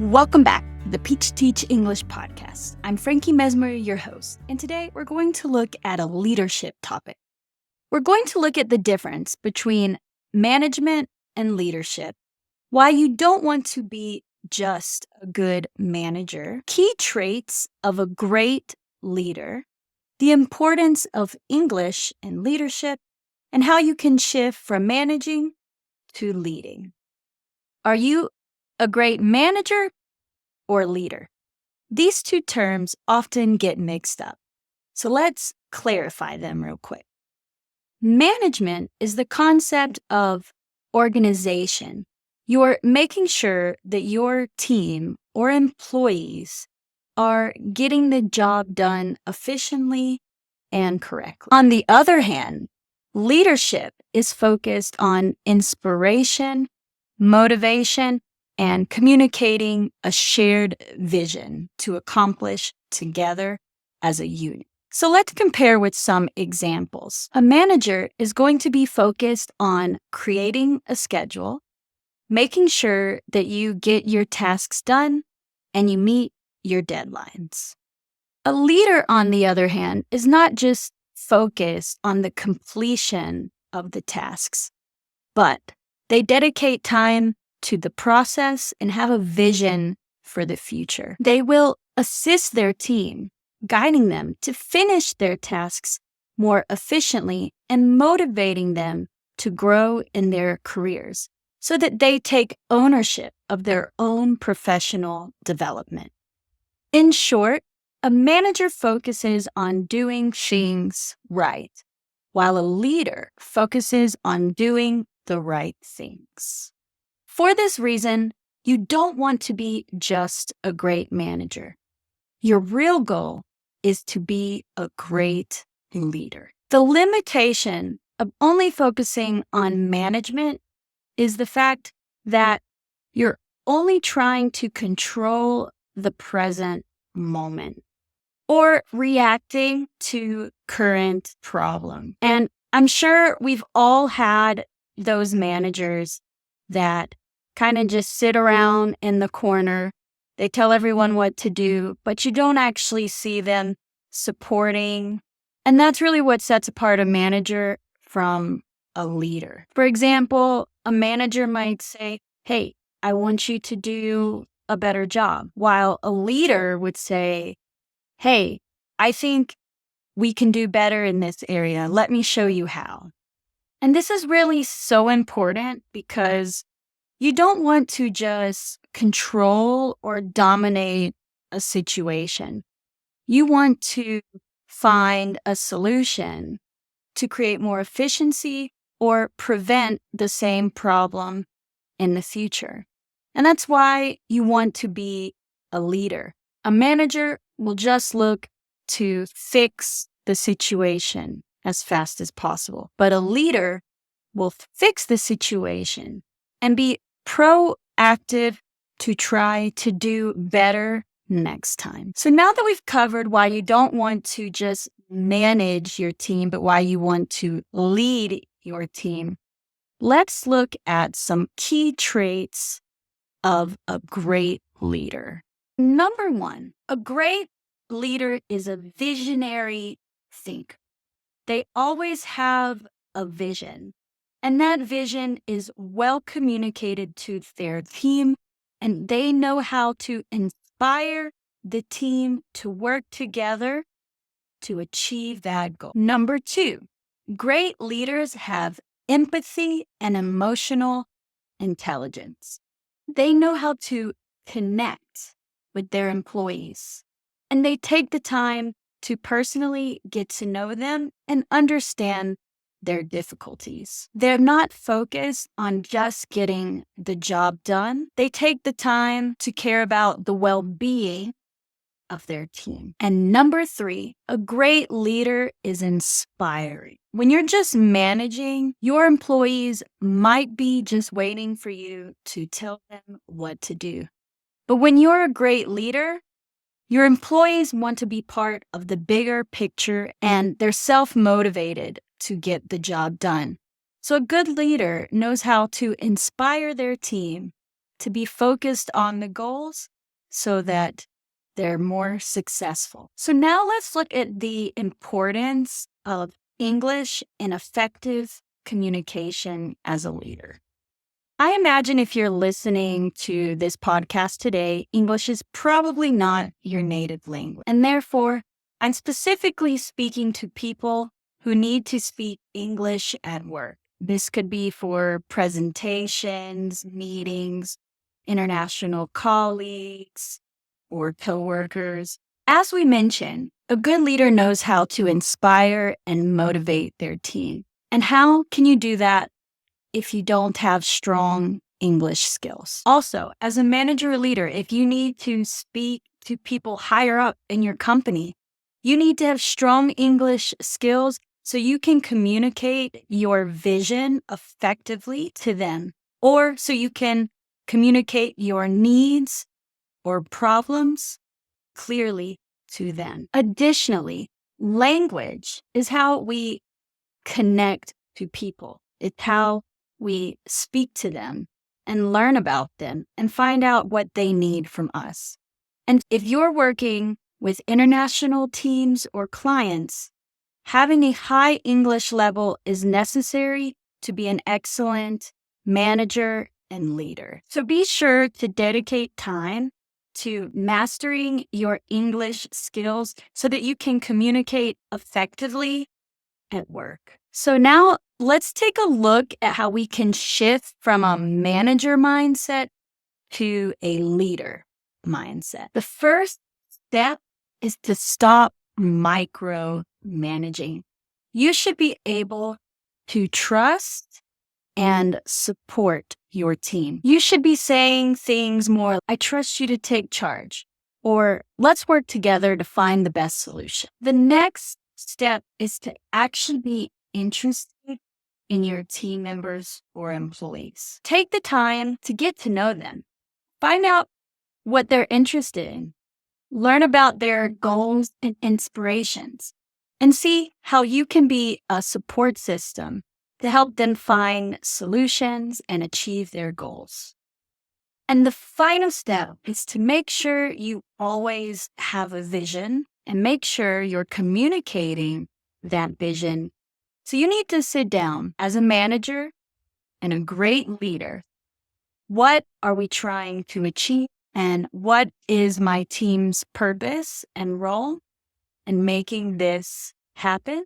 Welcome back to the Peach Teach English podcast. I'm Frankie Mesmer, your host, and today we're going to look at a leadership topic. We're going to look at the difference between management and leadership, why you don't want to be just a good manager, key traits of a great leader, the importance of English and leadership, and how you can shift from managing to leading. Are you a great manager or leader? These two terms often get mixed up. So let's clarify them real quick. Management is the concept of organization. You're making sure that your team or employees are getting the job done efficiently and correctly. On the other hand, leadership is focused on inspiration, motivation, and communicating a shared vision to accomplish together as a unit. So let's compare with some examples. A manager is going to be focused on creating a schedule, making sure that you get your tasks done and you meet your deadlines. A leader, on the other hand, is not just focused on the completion of the tasks, but they dedicate time to the process and have a vision for the future. They will assist their team, guiding them to finish their tasks more efficiently and motivating them to grow in their careers so that they take ownership of their own professional development. In short, a manager focuses on doing things right, while a leader focuses on doing the right things. For this reason, you don't want to be just a great manager. Your real goal is to be a great leader. The limitation of only focusing on management is the fact that you're only trying to control the present moment or reacting to current problem. And I'm sure we've all had those managers that kind of just sit around in the corner. They tell everyone what to do, but you don't actually see them supporting. And that's really what sets apart a manager from a leader. For example, a manager might say, "Hey, I want you to do a better job," while a leader would say, "Hey, I think we can do better in this area. Let me show you how." And this is really so important because you don't want to just control or dominate a situation. You want to find a solution to create more efficiency or prevent the same problem in the future. And that's why you want to be a leader. A manager will just look to fix the situation as fast as possible. But a leader will fix the situation and be proactive to try to do better next time. So now that we've covered why you don't want to just manage your team, but why you want to lead your team, let's look at some key traits of a great leader. Number one, a great leader is a visionary thinker. They always have a vision, and that vision is well communicated to their team, and they know how to inspire the team to work together to achieve that goal. Number two, great leaders have empathy and emotional intelligence. They know how to connect with their employees, and they take the time to personally get to know them and understand their difficulties. They're not focused on just getting the job done. They take the time to care about the well-being of their team. And number three, a great leader is inspiring. When you're just managing, your employees might be just waiting for you to tell them what to do. But when you're a great leader, your employees want to be part of the bigger picture and they're self-motivated to get the job done. So a good leader knows how to inspire their team to be focused on the goals so that they're more successful. So now let's look at the importance of English in effective communication as a leader. I imagine if you're listening to this podcast today, English is probably not your native language. And therefore, I'm specifically speaking to people who need to speak English at work. This could be for presentations, meetings, international colleagues, or coworkers. As we mentioned, a good leader knows how to inspire and motivate their team. And how can you do that if you don't have strong English skills? Also, as a manager or leader, if you need to speak to people higher up in your company, you need to have strong English skills so you can communicate your vision effectively to them, or so you can communicate your needs or problems clearly to them. Additionally, language is how we connect to people. It's how we speak to them and learn about them and find out what they need from us. And if you're working with international teams or clients, having a high English level is necessary to be an excellent manager and leader. So be sure to dedicate time to mastering your English skills so that you can communicate effectively at work. So now let's take a look at how we can shift from a manager mindset to a leader mindset. The first step is to stop micromanaging. You should be able to trust and support your team. You should be saying things more, I trust you to take charge, or let's work together to find the best solution. The next step is to actually be interested in your team members or employees. Take the time to get to know them. Find out what they're interested in. Learn about their goals and inspirations, and see how you can be a support system to help them find solutions and achieve their goals. And the final step is to make sure you always have a vision and make sure you're communicating that vision. So you need to sit down as a manager and a great leader. What are we trying to achieve? And what is my team's purpose and role in making this happen?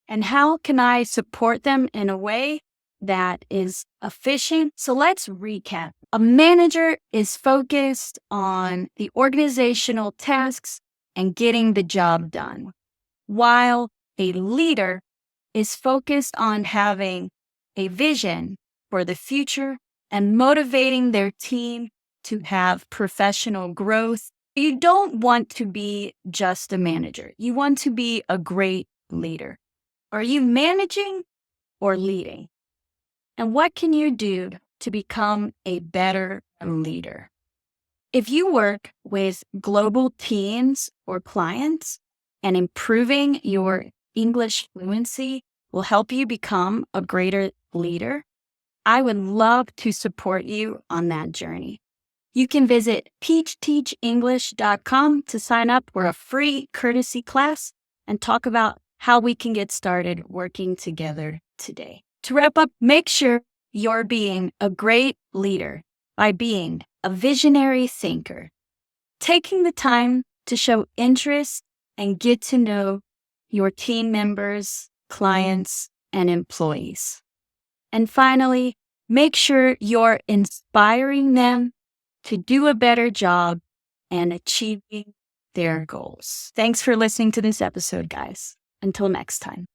And how can I support them in a way that is efficient? So let's recap. A manager is focused on the organizational tasks and getting the job done, while a leader is focused on having a vision for the future and motivating their team to have professional growth. You don't want to be just a manager. You want to be a great leader. Are you managing or leading? And what can you do to become a better leader? If you work with global teams or clients, and improving your English fluency will help you become a greater leader, I would love to support you on that journey. You can visit peachteachenglish.com to sign up for a free courtesy class and talk about how we can get started working together today. To wrap up, make sure you're being a great leader by being a visionary thinker, taking the time to show interest and get to know your team members, clients, and employees. And finally, make sure you're inspiring them to do a better job and achieving their goals. Thanks for listening to this episode, guys. Until next time.